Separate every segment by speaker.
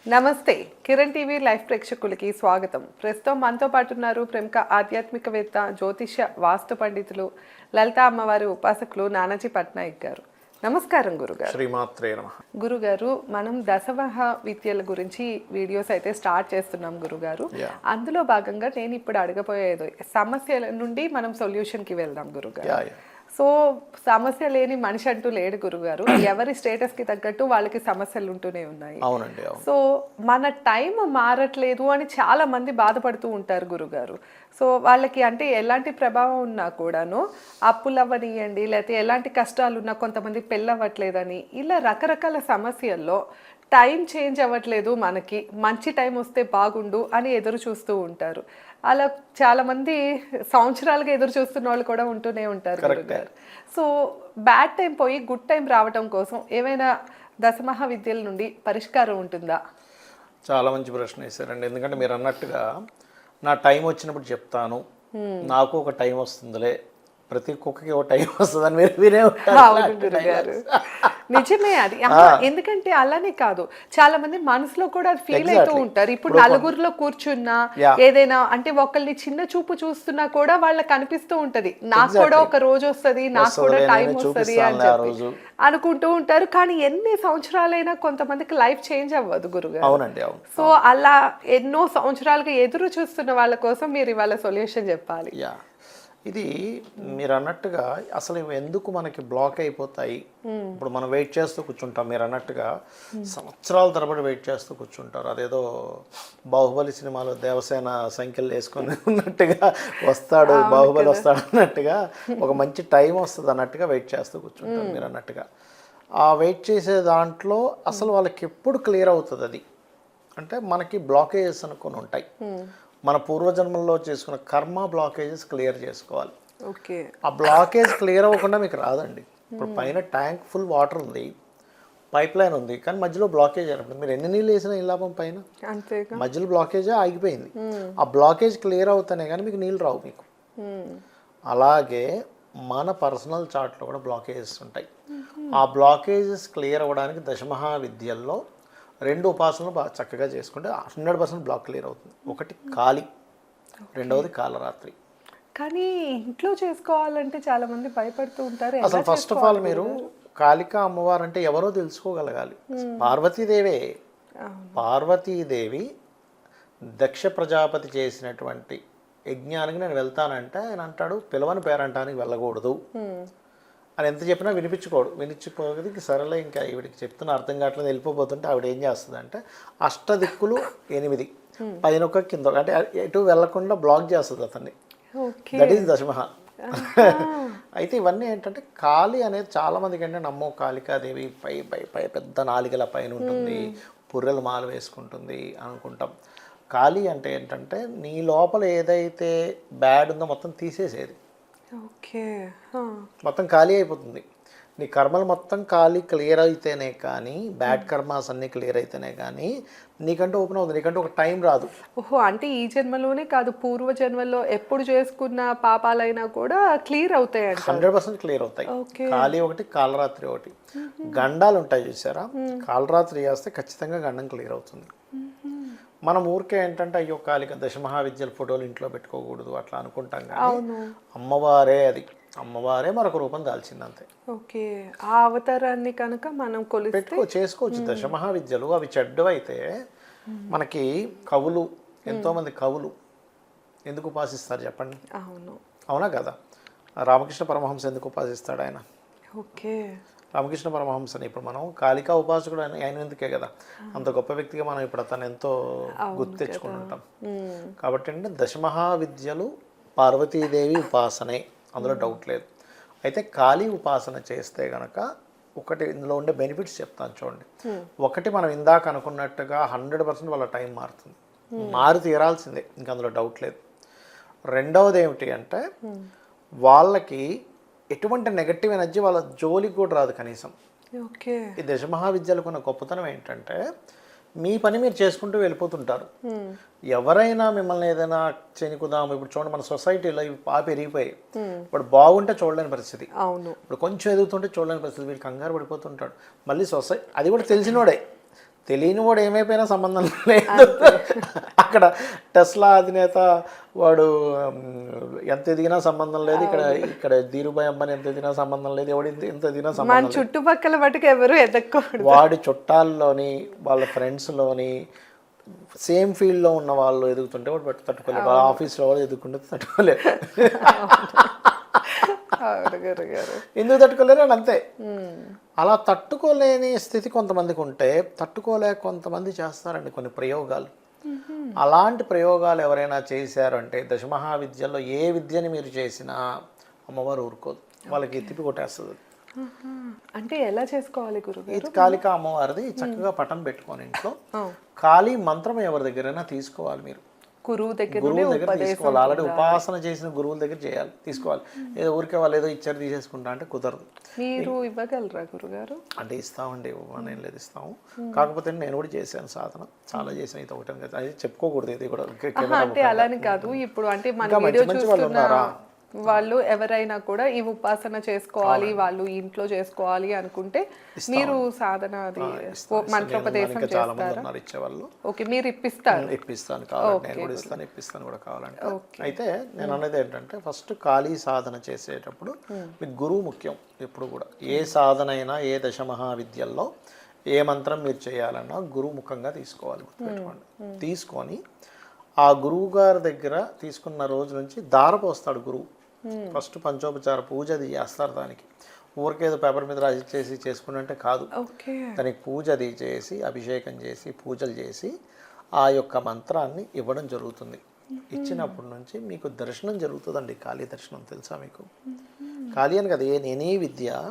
Speaker 1: నమస్తే Kiran TV live ప్రేక్షకులకి స్వాగతం. ప్రస్తుతం మనతో పాటు ఉన్నారు ప్రముఖ ఆధ్యాత్మికవేత్త, జ్యోతిష వాస్తు పండితులు, లలితా అమ్మవారి ఉపాసకులు నానాజీ పట్నాయక్ గారు. నమస్కారం గురుగారు.
Speaker 2: శ్రీమాత్రే నమః.
Speaker 1: గురుగారు, మనం దశమహ విద్యల గురించి వీడియోస్ అయితే స్టార్ట్ చేస్తున్నాం గురుగారు. అందులో భాగంగా నేను ఇప్పుడు అడగబోయేది సమస్యల నుండి మనం సొల్యూషన్కి వెళ్దాం గురుగారు. సో సమస్య లేని మనిషి అంటూ లేడు గురుగారు. ఎవరి స్టేటస్ కి తగ్గట్టు వాళ్ళకి సమస్యలు ఉంటూనే ఉన్నాయి.
Speaker 2: అవునండి.
Speaker 1: సో మన టైం మారట్లేదు అని చాలా మంది బాధపడుతూ ఉంటారు గురుగారు. సో వాళ్ళకి అంటే ఎలాంటి ప్రభావం ఉన్నా కూడాను అప్పులు అవ్వనియండి, లేకపోతే ఎలాంటి కష్టాలు ఉన్నా, కొంతమంది పెళ్ళవ్వట్లేదని, ఇలా రకరకాల సమస్యల్లో టైం చేంజ్ అవ్వట్లేదు, మనకి మంచి టైం వస్తే బాగుండు అని ఎదురు చూస్తూ ఉంటారు. అలా చాలా మంది సంవత్సరాలుగా ఎదురు చూస్తున్న వాళ్ళు కూడా ఉంటూనే ఉంటారు గురుగారు. సో బ్యాడ్ టైం పోయి గుడ్ టైం రావటం కోసం ఏమైనా దశమహ విద్యల నుండి పరిష్కారం ఉంటుందా?
Speaker 2: చాలా మంచి ప్రశ్న వేశారండి. ఎందుకంటే మీరు అన్నట్టుగా నా టైం వచ్చినప్పుడు చెప్తాను, నాకు ఒక టైం వస్తుందిలే, ప్రతి కుక్కకి ఒక టైం వస్తుందని మీరు వినే
Speaker 1: ఉంటారు. నిజమే అది. ఎందుకంటే అలానే కాదు, చాలా మంది మనసులో కూడా అది ఫీల్ అవుతూ ఉంటారు. ఇప్పుడు నలుగురిలో కూర్చున్నా ఏదైనా అంటే ఒకళ్ళని చిన్న చూపు చూస్తున్నా కూడా వాళ్ళకి అనిపిస్తూ ఉంటది, నాకు కూడా ఒక రోజు వస్తుంది, నాకు కూడా టైం వస్తుంది అని చెప్పి అనుకుంటూ ఉంటారు. కానీ ఎన్ని సంవత్సరాలైనా కొంతమందికి లైఫ్ చేంజ్ అవ్వదు గురుగారు.
Speaker 2: అవునండి.
Speaker 1: సో అలా ఎన్నో సంవత్సరాలుగా ఎదురు చూస్తున్న వాళ్ళ కోసం మీరు ఇవాళ సొల్యూషన్ చెప్పాలి.
Speaker 2: ఇది మీరు అన్నట్టుగా అసలు ఇవి ఎందుకు మనకి బ్లాక్ అయిపోతాయి? ఇప్పుడు మనం వెయిట్ చేస్తూ కూర్చుంటాం. మీరు అన్నట్టుగా సంవత్సరాల తరబడి వెయిట్ చేస్తూ కూర్చుంటారు. అదేదో బాహుబలి సినిమాలో దేవసేన సంఖ్యలు వేసుకొని ఉన్నట్టుగా వస్తాడు, బాహుబలి వస్తాడు అన్నట్టుగా ఒక మంచి టైం వస్తుంది అన్నట్టుగా వెయిట్ చేస్తూ కూర్చుంటారు. మీరు అన్నట్టుగా ఆ వెయిట్ చేసే దాంట్లో అసలు వాళ్ళకి ఎప్పుడు క్లియర్ అవుతుంది అది అంటే మనకి బ్లాకేజెస్ అనుకొని ఉంటాయి. మన పూర్వజన్మల్లో చేసుకున్న కర్మ బ్లాకేజెస్ క్లియర్ చేసుకోవాలి.
Speaker 1: ఓకే.
Speaker 2: ఆ బ్లాకేజ్ క్లియర్ అవ్వకుండా మీకు రాదండి. ఇప్పుడు పైన ట్యాంక్ ఫుల్ వాటర్ ఉంది, పైప్ లైన్ ఉంది, కానీ మధ్యలో బ్లాకేజ్ అయినప్పుడు మీరు ఎన్ని నీళ్ళు వేసినా ఈ లాభం, పైన మధ్యలో బ్లాకేజే ఆగిపోయింది. ఆ బ్లాకేజ్ క్లియర్ అవుతానే కానీ మీకు నీళ్ళు రావు మీకు. అలాగే మన పర్సనల్ చార్ట్లో కూడా బ్లాకేజెస్ ఉంటాయి. ఆ బ్లాకేజెస్ క్లియర్ అవ్వడానికి దశమహా విద్యల్లో రెండు ఉపాసనలు బాగా చక్కగా చేసుకుంటే 100% బ్లాక్ క్లియర్ అవుతుంది. ఒకటి కాళీ, రెండవది కాలరాత్రి.
Speaker 1: కానీ ఇంట్లో చేసుకోవాలంటే చాలా మంది భయపడుతూ ఉంటారు.
Speaker 2: అసలు ఫస్ట్ ఆఫ్ ఆల్ మీరు కాళికా అమ్మవారు అంటే ఎవరో తెలుసుకోగలగాలి. పార్వతీదేవే. పార్వతీదేవి దక్ష ప్రజాపతి చేసినటువంటి యజ్ఞానికి నేను వెళ్తానంటే ఆయన అంటాడు, పిలవని పేరంటానికి వెళ్ళకూడదు అని ఎంత చెప్పినా వినిపించుకోగలిగి సరేలే ఇంకా ఈవిడికి చెప్తున్న అర్థం కావట్లేదు వెళ్ళిపోతుంటే ఆవిడ ఏం చేస్తుంది అంటే అష్టదిక్కులు 8 పైన ఒక కింద అంటే ఎటు వెళ్లకుండా బ్లాక్ చేస్తుంది అతన్ని. దట్ ఈస్ దశమహ. అయితే ఇవన్నీ ఏంటంటే కాళీ అనేది చాలా మందికి అంటే నమ్మో కాళికాదేవి పై పెద్ద నాలికల పైన ఉంటుంది, పుర్రెలు మాల వేసుకుంటుంది అనుకుంటాం. కాళీ అంటే ఏంటంటే నీ లోపల ఏదైతే బ్యాడ్ ఉందో మొత్తం తీసేసేది.
Speaker 1: ఓకే.
Speaker 2: మొత్తం ఖాళీ అయిపోతుంది. నీ కర్మలు మొత్తం క్లియర్ అయితేనే కానీ, బ్యాడ్ కర్మాస్ అన్నీ క్లియర్ అయితేనే కానీ నీకంటూ ఓపెన్ అవుతుంది. నీకంటూ ఒక టైం రాదు.
Speaker 1: ఓహో, అంటే ఈ జన్మలోనే కాదు, పూర్వ జన్మలో ఎప్పుడు చేసుకున్న పాపాలైనా కూడా క్లియర్ అవుతాయి.
Speaker 2: 100% క్లియర్ అవుతాయి. ఖాళీ ఒకటి, కాలరాత్రి ఒకటి. గండాలు ఉంటాయి చూసారా, కాలరాత్రి చేస్తే ఖచ్చితంగా గండం క్లియర్ అవుతుంది. మనం ఊరికే ఏంటంటే అయ్యో కాళిక దశమహా విద్యల ఫోటోలు ఇంట్లో పెట్టుకోకూడదు అట్లా అనుకుంటాం, కానీ అమ్మవారే అది. అమ్మవారే మరొక రూపం దాల్చింది అంతే.
Speaker 1: ఓకే. ఆ అవతారాన్ని కనుక మనం
Speaker 2: చేసుకోవచ్చు. దశమహా విద్యలు అవి చెడ్డవైతే మనకి కవులు, ఎంతోమంది కవులు ఎందుకు ఉపాసిస్తారు చెప్పండి? అవునా కదా? రామకృష్ణ పరమహంస ఎందుకు ఉపాసిస్తాడు ఆయన?
Speaker 1: ఓకే.
Speaker 2: రామకృష్ణ పరమహంసని ఇప్పుడు మనం కాళికా ఉపాసకుడు అయినందుకే కదా అంత గొప్ప వ్యక్తిగా మనం ఇప్పుడు అతను ఎంతో గుర్తు తెచ్చుకుంటుంటాం. కాబట్టి అంటే దశమహా విద్యలు పార్వతీదేవి ఉపాసనే, అందులో డౌట్ లేదు. అయితే కాళీ ఉపాసన చేస్తే గనక ఒకటి ఇందులో ఉండే బెనిఫిట్స్ చెప్తాను చూడండి. ఒకటి, మనం ఇందాక అనుకున్నట్టుగా 100% వాళ్ళ టైం మారుతుంది, మారి తీరాల్సిందే, ఇంకా అందులో డౌట్ లేదు. రెండవది ఏమిటి అంటే వాళ్ళకి ఎటువంటి నెగటివ్ ఎనర్జీ వాళ్ళ జోలికి కూడా రాదు కనీసం. ఈ దశమహా విద్యలకు ఉన్న గొప్పతనం ఏంటంటే మీ పని మీరు చేసుకుంటూ వెళ్ళిపోతుంటారు. ఎవరైనా మిమ్మల్ని ఏదైనా చెనికుదాం, ఇప్పుడు చూడండి మన సొసైటీలో ఇవి పెరిగిపోయాయి. ఇప్పుడు బాగుంటే చూడలేని పరిస్థితి, ఇప్పుడు కొంచెం ఎదుగుతుంటే చూడలేని పరిస్థితి, వీళ్ళు కంగారు పడిపోతుంటాడు. మళ్ళీ అది కూడా తెలిసినోడే తెలియని వాడు ఏమైపోయినా సంబంధం లేదు. అక్కడ టెస్లా అధినేత వాడు ఎంత ఎదిగినా సంబంధం లేదు, ఇక్కడ ధీరుభాయ్ అంబానీ ఎంత ఎదిగినా సంబంధం లేదు, ఎవడు ఎంత ఎదిగినా సంబంధం
Speaker 1: మన చుట్టుపక్కల మటుకు ఎవరు ఎదక్కూడదు.
Speaker 2: వాడి చుట్టాల్లోని వాళ్ళ ఫ్రెండ్స్లోని సేమ్ ఫీల్డ్లో ఉన్న వాళ్ళు ఎదుగుతుంటే వాడు తట్టుకోలేదు, వాళ్ళ ఆఫీస్లో వాళ్ళు ఎదుగుతుంటే తట్టుకోలేదు. ఎందుకు తట్టుకోలేరు అని అంతే. అలా తట్టుకోలేని స్థితి కొంతమందికి ఉంటే తట్టుకోలేక కొంతమంది చేస్తారండి కొన్ని ప్రయోగాలు. అలాంటి ప్రయోగాలు ఎవరైనా చేశారు అంటే దశమహావిద్యల్లో ఏ విద్యని మీరు చేసినా అమ్మవారు ఊరుకోదు, వాళ్ళకి తిప్పి కొట్టేస్తుంది.
Speaker 1: అంటే ఎలా చేసుకోవాలి గురుగారు?
Speaker 2: ఇది కాళికా అమ్మవారిది చక్కగా పటం పెట్టుకొని ఇంట్లో కాళీ మంత్రం ఎవరి దగ్గరైనా తీసుకోవాలి. మీరు
Speaker 1: గురువు దగ్గర
Speaker 2: తీసుకోవాలి. ఆల్రెడీ ఉపాసన చేసిన గురువుల దగ్గర చేయాలి, తీసుకోవాలి. ఏదో ఊరికే వాళ్ళు ఏదో ఇచ్చారు తీసేసుకుంటా అంటే కుదరదు.
Speaker 1: మీరు ఇవ్వగలరా గురుగారు?
Speaker 2: అంటే ఇస్తామండి, ఇవ్వమని లేదు, ఇస్తాము. కాకపోతే నేను కూడా చేశాను సాధన, చాలా చేసాను. ఇది ఒకటి అది చెప్పుకోకూడదు, ఇది కూడా
Speaker 1: అంటే అలాని కాదు. ఇప్పుడు అంటే మన వీడియో చూస్తున్న వాళ్ళు ఎవరైనా కూడా ఈ ఉపాసన చేసుకోవాలి, వాళ్ళు ఇంట్లో చేసుకోవాలి అనుకుంటే మీరు సాధన అది మంత్రోపదేశం చేస్తారా? ఓకే, మీరు
Speaker 2: ఇప్పిస్తాను కావాలంటే, నేను కూడా ఇస్తాను, ఇప్పిస్తాను కూడా కావాలంటే. అయితే నేను అనేది ఏంటంటే ఫస్ట్ కాళీ సాధన చేసేటప్పుడు మీకు గురువు ముఖ్యం ఎప్పుడు కూడా. ఏ సాధన అయినా ఏ దశమహావిద్యల్లో ఏ మంత్రం మీరు చేయాలన్నా గురువు ముఖంగా తీసుకోవాలి, గుర్తుపెట్టుకోండి. తీసుకొని ఆ గురువు గారి దగ్గర తీసుకున్న రోజు నుంచి దారపోస్తాడు గురువు. ఫస్ట్ పంచోపచార పూజ అది చేస్తారు. దానికి ఊరికేదో పేపర్ మీద రాసి చేసుకుంటే కాదు, దానికి పూజ అది చేసి అభిషేకం చేసి పూజలు చేసి ఆ యొక్క మంత్రాన్ని ఇవ్వడం జరుగుతుంది. ఇచ్చినప్పటి నుంచి మీకు దర్శనం జరుగుతుందండి. కాళీ దర్శనం తెలుసా మీకు? కాళీ అని కదా ఎనీ విద్య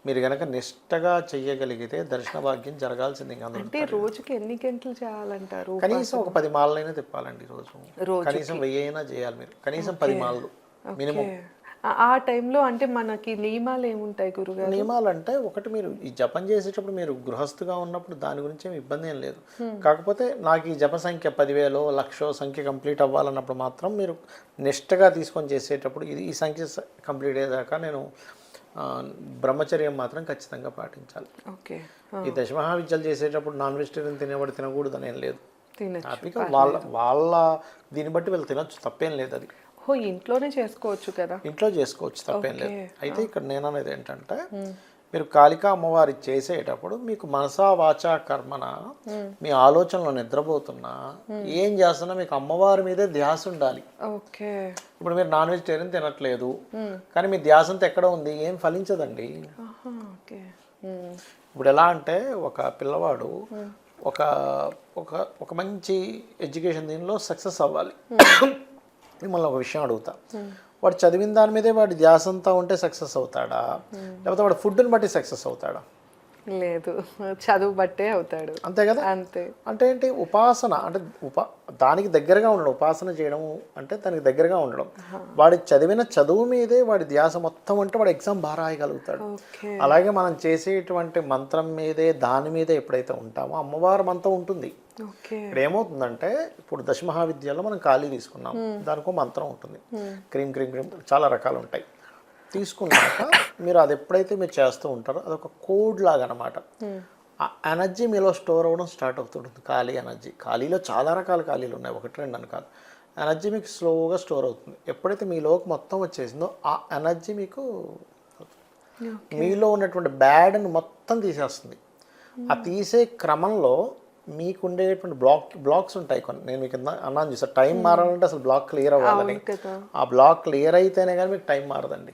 Speaker 2: మీరు కనుక నిష్టగా చెయ్యగలిగితే దర్శన భాగ్యం జరగాల్సింది.
Speaker 1: అంటే రోజుకి ఎన్ని గంటలు చేయాలంటారు?
Speaker 2: కనీసం ఒక 10 మాలైనా తిప్పాలండి రోజు. కనీసం 1000 అయినా చేయాలి మీరు, కనీసం 10 మాలలు మినిమం.
Speaker 1: ఆ టైంలో అంటే మనకి నియమాలు ఏముంటాయి గురుగారు?
Speaker 2: నియమాలు అంటే ఒకటి, మీరు ఈ జపం చేసేటప్పుడు మీరు గృహస్థుగా ఉన్నప్పుడు దాని గురించి ఏమి ఇబ్బంది ఏం లేదు. కాకపోతే నాకు ఈ జప సంఖ్య 10,000 1,00,000 సంఖ్య కంప్లీట్ అవ్వాలన్నప్పుడు మాత్రం మీరు నిష్టగా తీసుకొని చేసేటప్పుడు ఈ సంఖ్య కంప్లీట్ అయ్యేదాకా నేను బ్రహ్మచర్యం మాత్రం ఖచ్చితంగా పాటించాలి.
Speaker 1: ఓకే.
Speaker 2: ఈ దశమహావిద్యలు చేసేటప్పుడు నాన్ వెజిటేరియన్ తినేవాడు తినకూడదు అని ఏం లేదు. హ్యాపీగా వాళ్ళ దీన్ని బట్టి వీళ్ళు తినొచ్చు, తప్పేం లేదు. అది
Speaker 1: ఇంట్లోనే చేసుకోవచ్చు కదా,
Speaker 2: ఇంట్లో చేసుకోవచ్చు, తప్పేం లేదు. అయితే ఇక్కడ నేను అనేది ఏంటంటే మీరు కాళికా అమ్మవారి చేసేటప్పుడు మీకు మనసా వాచా కర్మన మీ ఆలోచనలో నిద్రపోతున్నా ఏం చేస్తున్నా మీకు అమ్మవారి మీదే ధ్యాస ఉండాలి. ఇప్పుడు మీరు నాన్ వెజిటేరియన్ తినట్లేదు కానీ మీ ధ్యాస అంతా ఎక్కడ ఉంది, ఏం ఫలించదండి. ఇప్పుడు ఎలా అంటే ఒక పిల్లవాడు ఒక ఒక ఒక మంచి ఎడ్యుకేషన్ దీనిలో సక్సెస్ అవ్వాలి. మిమ్మల్ని ఒక విషయం అడుగుతా, వాడు చదివిన దాని మీదే వాడి ధ్యాస అంతా ఉంటే సక్సెస్ అవుతాడా, లేకపోతే వాడు ఫుడ్ని బట్టి సక్సెస్ అవుతాడా?
Speaker 1: లేదు, చదువు బట్టే అవుతాడు.
Speaker 2: అంతే కదా.
Speaker 1: అంతే.
Speaker 2: అంటే ఏంటి, ఉపాసన అంటే దానికి దగ్గరగా ఉండడం. ఉపాసన చేయడం అంటే దానికి దగ్గరగా ఉండడం. వాడి చదివిన చదువు మీదే వాడి ధ్యాస మొత్తం అంటే వాడు ఎగ్జామ్ బాగా రాయగలుగుతాడు. అలాగే మనం చేసేటువంటి మంత్రం మీదే దాని మీదే ఎప్పుడైతే ఉంటామో అమ్మవారి మంత్రం ఉంటుంది. ఇక్కడ ఏమవుతుందంటే ఇప్పుడు దశమహావిద్యలో మనం కాళీ తీసుకున్నాం, దానికో మంత్రం ఉంటుంది, క్రీమ్ క్రీమ్ క్రీమ్ చాలా రకాలు ఉంటాయి. తీసుకున్నాక మీరు అది ఎప్పుడైతే మీరు చేస్తూ ఉంటారో అదొక కోడ్ లాగా అనమాట. ఆ ఎనర్జీ మీలో స్టోర్ అవ్వడం స్టార్ట్ అవుతుంటుంది. కాళీ ఎనర్జీ, కాళీలో చాలా రకాల కాళీలు ఉన్నాయి, 1-2 అని కాదు. ఎనర్జీ మీకు స్లోగా స్టోర్ అవుతుంది. ఎప్పుడైతే మీలోకి మొత్తం వచ్చేసిందో ఆ ఎనర్జీ మీకు మీలో ఉన్నటువంటి బ్యాడ్ని మొత్తం తీసేస్తుంది. ఆ తీసే క్రమంలో మీకు ఉండేటువంటి బ్లాక్స్ ఉంటాయి కొన్ని. నేను మీకు అన్నాను చూసా, టైం మారాలంటే అసలు బ్లాక్ క్లియర్ అవ్వాలని. ఆ బ్లాక్ క్లియర్ అయితేనే కానీ మీకు టైం మారదండి.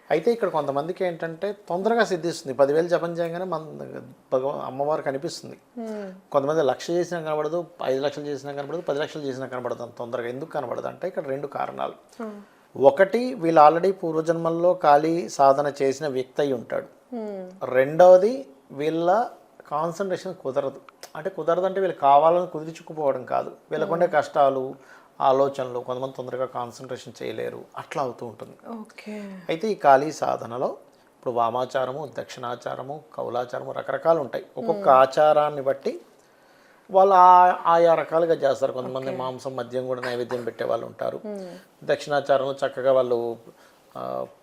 Speaker 2: అయితే ఇక్కడ కొంతమందికి ఏంటంటే తొందరగా సిద్ధిస్తుంది. 10,000 జపం చేయగానే మన అమ్మవారు కనిపిస్తుంది. కొంతమంది 1,00,000 చేసినా కనబడదు, 5 లక్షలు చేసినా కనబడదు, 10 లక్షలు చేసినా కనబడదు అంత తొందరగా. ఎందుకు కనబడదు అంటే ఇక్కడ 2 కారణాలు. ఒకటి, వీళ్ళు ఆల్రెడీ పూర్వజన్మల్లో కాళీ సాధన చేసిన వ్యక్తి అయి ఉంటాడు. రెండవది, వీళ్ళ కాన్సన్ట్రేషన్ కుదరదు. అంటే కుదరదు అంటే వీళ్ళు కావాలని కుదిరించుకుపోవడం కాదు, వీళ్ళకుండే కష్టాలు ఆలోచనలు, కొంతమంది తొందరగా కాన్సన్ట్రేషన్ చేయలేరు, అట్లా అవుతూ ఉంటుంది. అయితే ఈ కాళీ సాధనలో ఇప్పుడు వామాచారము, దక్షిణాచారము, కౌలాచారము రకరకాలు ఉంటాయి. ఒక్కొక్క ఆచారాన్ని బట్టి వాళ్ళు ఆయా రకాలుగా చేస్తారు. కొంతమంది మాంసం మద్యం కూడా నైవేద్యం పెట్టే వాళ్ళు ఉంటారు. దక్షిణాచారంలో చక్కగా వాళ్ళు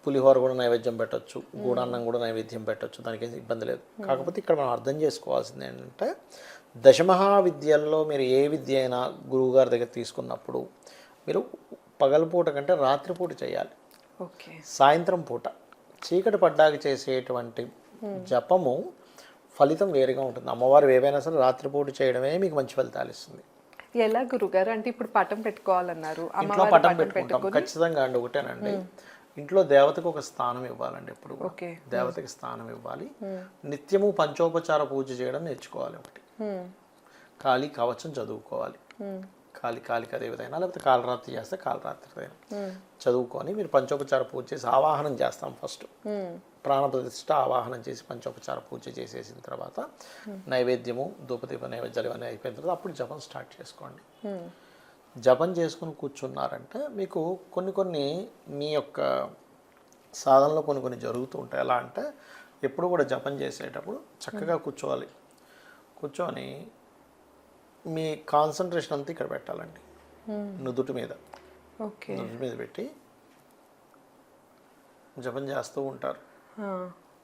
Speaker 2: పులిహోర కూడా నైవేద్యం పెట్టొచ్చు, గూడాన్నం కూడా నైవేద్యం పెట్టొచ్చు, దానికి ఏం ఇబ్బంది లేదు. కాకపోతే ఇక్కడ మనం అర్థం చేసుకోవాల్సింది ఏంటంటే దశమహావిద్యల్లో మీరు ఏ విద్య అయినా గురువుగారి దగ్గర తీసుకున్నప్పుడు మీరు పగలపూట కంటే రాత్రిపూట చేయాలి.
Speaker 1: ఓకే.
Speaker 2: సాయంత్రం పూట చీకటి పడ్డాక చేసేటువంటి జపము ఫలితం వేరుగా ఉంటుంది. అమ్మవారు ఏవైనా సరే రాత్రిపూట చేయడమే మీకు మంచి ఫలితాలు ఇస్తుంది.
Speaker 1: ఎలా గురుగారు? అంటే ఇప్పుడు పటం పెట్టుకోవాలన్నారు,
Speaker 2: ఇంట్లో పటం పెట్టుకుంటాం ఖచ్చితంగా అండి. ఒకటేనండి, ఇంట్లో దేవతకు ఒక స్థానం ఇవ్వాలండి. ఎప్పుడు కూడా దేవతకి స్థానం ఇవ్వాలి. నిత్యము పంచోపచార పూజ చేయడం నేర్చుకోవాలి. ఒకటి కాళీ కవచం చదువుకోవాలి. కాళిక దేవతైనా లేకపోతే కాలరాత్రి చేస్తే కాలరాత్రి చదువుకొని మీరు పంచోపచార పూజ చేసి ఆవాహనం చేస్తాం. ఫస్ట్ ప్రాణప్రతిష్ఠ ఆవాహనం చేసి పంచోపచార పూజ చేసేసిన తర్వాత నైవేద్యము ధూపదీప నైవేద్యాలు ఇవన్నీ అయిపోయిన తర్వాత అప్పుడు జపం స్టార్ట్ చేసుకోండి. జపం చేసుకుని కూర్చున్నారంటే మీకు కొన్ని మీ యొక్క సాధనలో కొన్ని జరుగుతూ ఉంటాయి. ఎలా అంటే ఎప్పుడు కూడా జపం చేసేటప్పుడు చక్కగా కూర్చోవాలి. కూర్చొని మీ కాన్సన్ట్రేషన్ అంతా ఇక్కడ పెట్టాలండి, నుదుటి మీద. నుదుటి మీద పెట్టి జపం చేస్తూ ఉంటారు.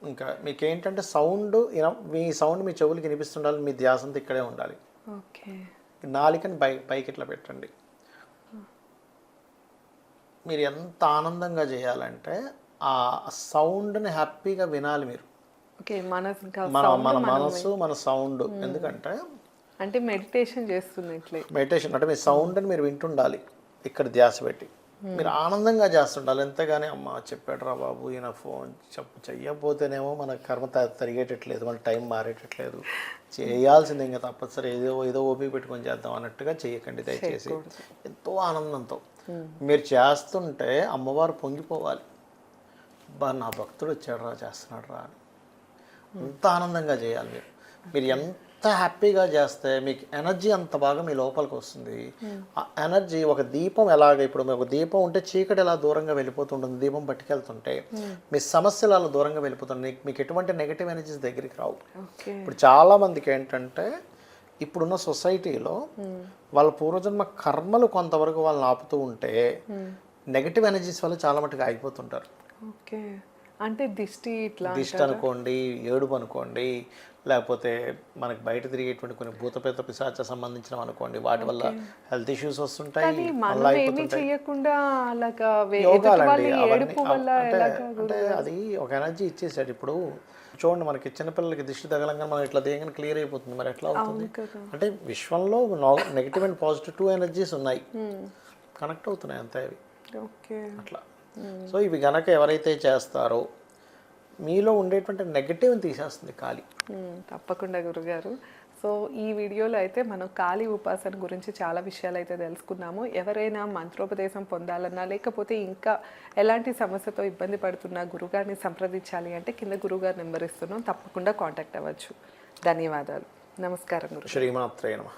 Speaker 2: ఇంకా మీకేంటంటే సౌండ్ మీ సౌండ్ మీ చెవులకి వినిపిస్తుండాలి, మీ ధ్యాస అంతా ఇక్కడే ఉండాలి. నాలికని పైకి ఇట్లా పెట్టండి. మీరు ఎంత ఆనందంగా చేయాలంటే ఆ సౌండ్ని హ్యాపీగా వినాలి మీరు. మన మనసు మన సౌండ్. ఎందుకంటే
Speaker 1: అంటే మెడిటేషన్ చేస్తున్నట్లే.
Speaker 2: మెడిటేషన్ అంటే మీ సౌండ్ని మీరు వింటుండాలి ఇక్కడ ధ్యాస పెట్టి. మీరు ఆనందంగా చేస్తుండాలి. ఎంతగానే అమ్మ చెప్పాడు రా బాబు, ఈయన ఫోన్ చెయ్యకపోతేనేమో మన కర్మ తరిగేటట్లేదు, మన టైం మారేటట్లేదు, చేయాల్సింది ఇంకా తప్పనిసరి ఏదో ఓపిక పెట్టుకొని చేద్దాం అన్నట్టుగా చేయకండి దయచేసి. ఎంతో ఆనందంతో మీరు చేస్తుంటే అమ్మవారు పొంగిపోవాలి. నా భక్తుడు వచ్చాడు రా, చేస్తున్నాడు రా అని అంత ఆనందంగా చేయాలి. మీరు ఎంత హ్యాపీగా చేస్తే మీకు ఎనర్జీ అంత బాగా మీ లోపలికి వస్తుంది. ఆ ఎనర్జీ ఒక దీపం ఎలాగ, ఇప్పుడు ఒక దీపం ఉంటే చీకటి ఎలా దూరంగా వెళ్ళిపోతుంటుంది, దీపం పట్టుకెళ్తుంటే మీ సమస్యలు అలా దూరంగా వెళ్ళిపోతుంది. మీకు ఎటువంటి నెగిటివ్ ఎనర్జీస్ దగ్గరికి రావు. ఇప్పుడు చాలా మందికి ఏంటంటే ఇప్పుడున్న సొసైటీలో వాళ్ళ పూర్వజన్మ కర్మలు కొంతవరకు వాళ్ళని ఆపుతూ ఉంటే నెగిటివ్ ఎనర్జీస్ వల్ల చాలా మటుకు ఆగిపోతుంటారు.
Speaker 1: అంటే దిష్టి
Speaker 2: అనుకోండి, ఏడుపు అనుకోండి, లేకపోతే మనకి బయట తిరిగేటువంటి కొన్ని భూతపేత పిశాచ సంబంధించిన అనుకోండి, వాటి వల్ల హెల్త్ ఇష్యూస్ వస్తుంటాయి. అంటే అది ఒక ఎనర్జీ ఇచ్చేసాడు. ఇప్పుడు చూడండి, మనకి చిన్నపిల్లలకి దిష్టి తగలంగా మనం ఇట్లా దేగని క్లియర్ అయిపోతుంది. మరి ఎట్లా అవుతుంది అంటే విశ్వంలో నెగిటివ్ అండ్ పాజిటివ్ 2 ఎనర్జీస్ ఉన్నాయి, కనెక్ట్ అవుతున్నాయి అంతే అవి. అట్లా సో ఇవి గనక ఎవరైతే చేస్తారో మీలో ఉండేటువంటి నెగటివ్ని తీసేస్తుంది కాళీ.
Speaker 1: తప్పకుండా గురుగారు. సో ఈ వీడియోలో అయితే మనం కాళీ ఉపాసన గురించి చాలా విషయాలు అయితే తెలుసుకున్నాము. ఎవరైనా మంత్రోపదేశం పొందాలన్నా లేకపోతే ఇంకా ఎలాంటి సమస్యతో ఇబ్బంది పడుతున్నా గురుగారిని సంప్రదించాలి అంటే కింద గురుగారు నెంబర్ ఇస్తున్నాం, తప్పకుండా కాంటాక్ట్ అవ్వచ్చు. ధన్యవాదాలు. నమస్కారం గురు.
Speaker 2: శ్రీమాత్రే నమః.